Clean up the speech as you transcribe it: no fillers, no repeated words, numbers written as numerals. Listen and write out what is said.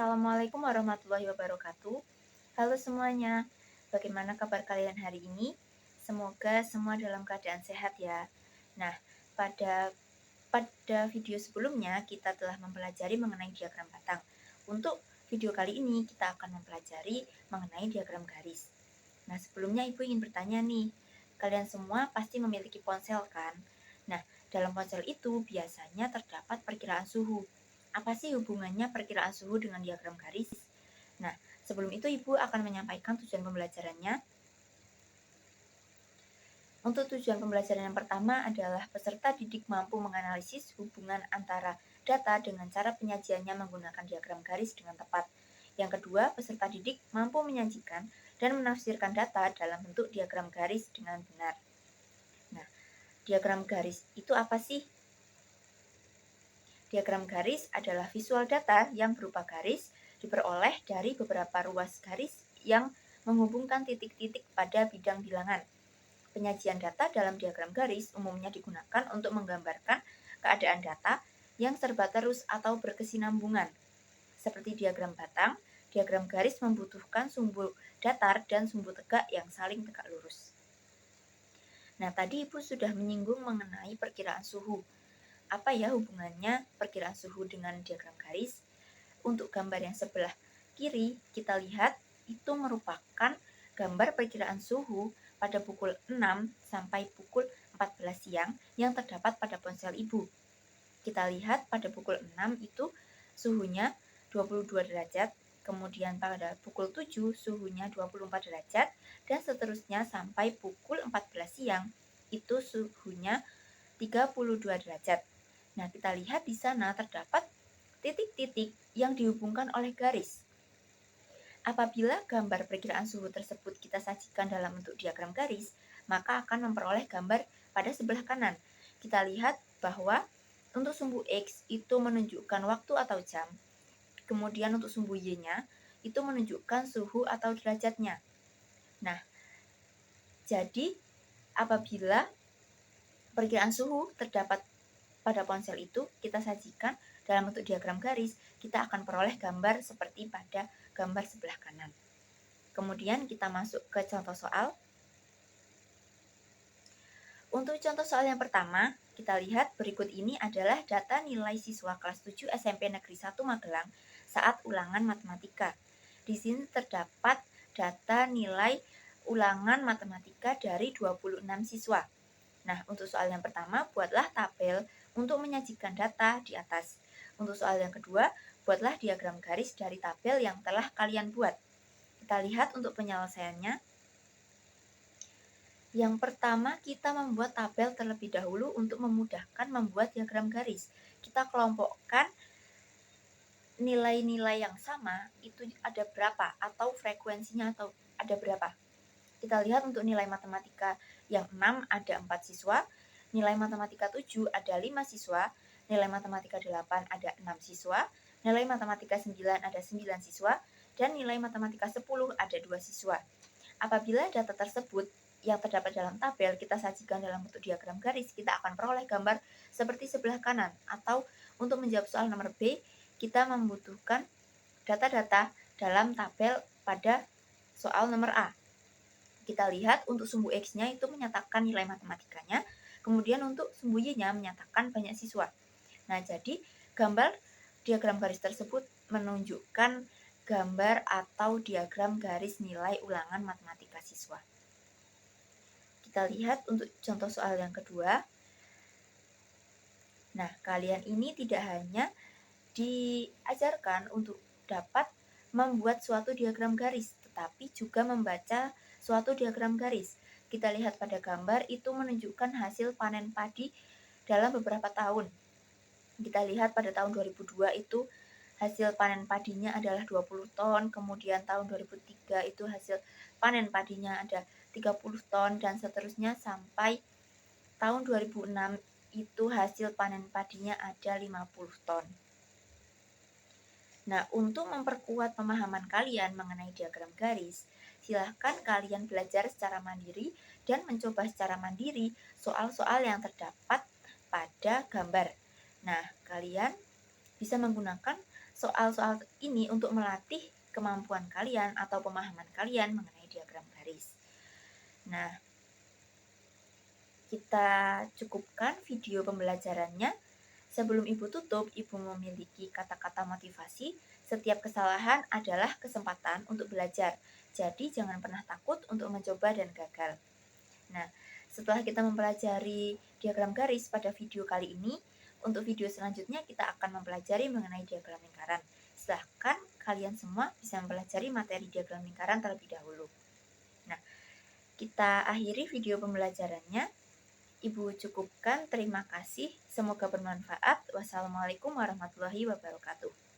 Assalamualaikum warahmatullahi wabarakatuh. Halo semuanya, bagaimana kabar kalian hari ini? Semoga semua dalam keadaan sehat ya. Nah, pada video sebelumnya kita telah mempelajari mengenai diagram batang. Untuk video kali ini kita akan mempelajari mengenai diagram garis. Nah, sebelumnya Ibu ingin bertanya nih, kalian semua pasti memiliki ponsel kan? Nah, dalam ponsel itu biasanya terdapat perkiraan suhu. Apa sih hubungannya perkiraan suhu dengan diagram garis? Nah, sebelum itu Ibu akan menyampaikan tujuan pembelajarannya. Untuk tujuan pembelajaran yang pertama adalah peserta didik mampu menganalisis hubungan antara data dengan cara penyajiannya menggunakan diagram garis dengan tepat. Yang kedua, peserta didik mampu menyajikan dan menafsirkan data dalam bentuk diagram garis dengan benar. Nah, diagram garis itu apa sih? Diagram garis adalah visual data yang berupa garis diperoleh dari beberapa ruas garis yang menghubungkan titik-titik pada bidang bilangan. Penyajian data dalam diagram garis umumnya digunakan untuk menggambarkan keadaan data yang serba terus atau berkesinambungan. Seperti diagram batang, diagram garis membutuhkan sumbu datar dan sumbu tegak yang saling tegak lurus. Nah, tadi Ibu sudah menyinggung mengenai perkiraan suhu. Apa ya hubungannya perkiraan suhu dengan diagram garis? Untuk gambar yang sebelah kiri, kita lihat itu merupakan gambar perkiraan suhu pada pukul 6 sampai pukul 14 siang yang terdapat pada ponsel Ibu. Kita lihat pada pukul 6 itu suhunya 22 derajat, kemudian pada pukul 7 suhunya 24 derajat, dan seterusnya sampai pukul 14 siang itu suhunya 32 derajat. Nah, kita lihat di sana terdapat titik-titik yang dihubungkan oleh garis. Apabila gambar perkiraan suhu tersebut kita sajikan dalam bentuk diagram garis, maka akan memperoleh gambar pada sebelah kanan. Kita lihat bahwa untuk sumbu X itu menunjukkan waktu atau jam, kemudian untuk sumbu Y-nya itu menunjukkan suhu atau derajatnya. Nah, jadi apabila perkiraan suhu terdapat pada ponsel itu kita sajikan dalam bentuk diagram garis, kita akan peroleh gambar seperti pada gambar sebelah kanan. Kemudian kita masuk ke contoh soal. Untuk contoh soal yang pertama, kita lihat berikut ini adalah data nilai siswa kelas 7 SMP Negeri 1 Magelang saat ulangan matematika. Di sini terdapat data nilai ulangan matematika dari 26 siswa. Nah, untuk soal yang pertama, buatlah tabel untuk menyajikan data di atas. Untuk soal yang kedua, buatlah diagram garis dari tabel yang telah kalian buat. Kita lihat untuk penyelesaiannya. Yang pertama, kita membuat tabel terlebih dahulu untuk memudahkan membuat diagram garis. Kita kelompokkan nilai-nilai yang sama, itu ada berapa, atau frekuensinya atau ada berapa. Kita lihat untuk nilai matematika yang 6 ada 4 siswa, nilai matematika 7 ada 5 siswa, nilai matematika 8 ada 6 siswa, nilai matematika 9 ada 9 siswa, dan nilai matematika 10 ada 2 siswa. Apabila data tersebut yang terdapat dalam tabel kita sajikan dalam bentuk diagram garis, kita akan peroleh gambar seperti sebelah kanan. Atau untuk menjawab soal nomor B, kita membutuhkan data-data dalam tabel pada soal nomor A. Kita lihat untuk sumbu X-nya itu menyatakan nilai matematikanya, kemudian untuk sumbu Y-nya menyatakan banyak siswa. Nah, jadi gambar diagram garis tersebut menunjukkan gambar atau diagram garis nilai ulangan matematika siswa. Kita lihat untuk contoh soal yang kedua. Nah, kalian ini tidak hanya diajarkan untuk dapat membuat suatu diagram garis, tetapi juga membaca suatu diagram garis. Kita lihat pada gambar itu menunjukkan hasil panen padi dalam beberapa tahun. Kita lihat pada tahun 2002 itu hasil panen padinya adalah 20 ton, kemudian tahun 2003 itu hasil panen padinya ada 30 ton, dan seterusnya sampai tahun 2006 itu hasil panen padinya ada 50 ton. Nah, untuk memperkuat pemahaman kalian mengenai diagram garis, silahkan kalian belajar secara mandiri dan mencoba secara mandiri soal-soal yang terdapat pada gambar. Nah, kalian bisa menggunakan soal-soal ini untuk melatih kemampuan kalian atau pemahaman kalian mengenai diagram garis. Nah, kita cukupkan video pembelajarannya. Sebelum Ibu tutup, Ibu memiliki kata-kata motivasi. Setiap kesalahan adalah kesempatan untuk belajar. Jadi jangan pernah takut untuk mencoba dan gagal. Nah, setelah kita mempelajari diagram garis pada video kali ini, untuk video selanjutnya kita akan mempelajari mengenai diagram lingkaran. Silahkan kalian semua bisa mempelajari materi diagram lingkaran terlebih dahulu. Nah, kita akhiri video pembelajarannya. Ibu cukupkan, terima kasih. Semoga bermanfaat. Wassalamualaikum warahmatullahi wabarakatuh.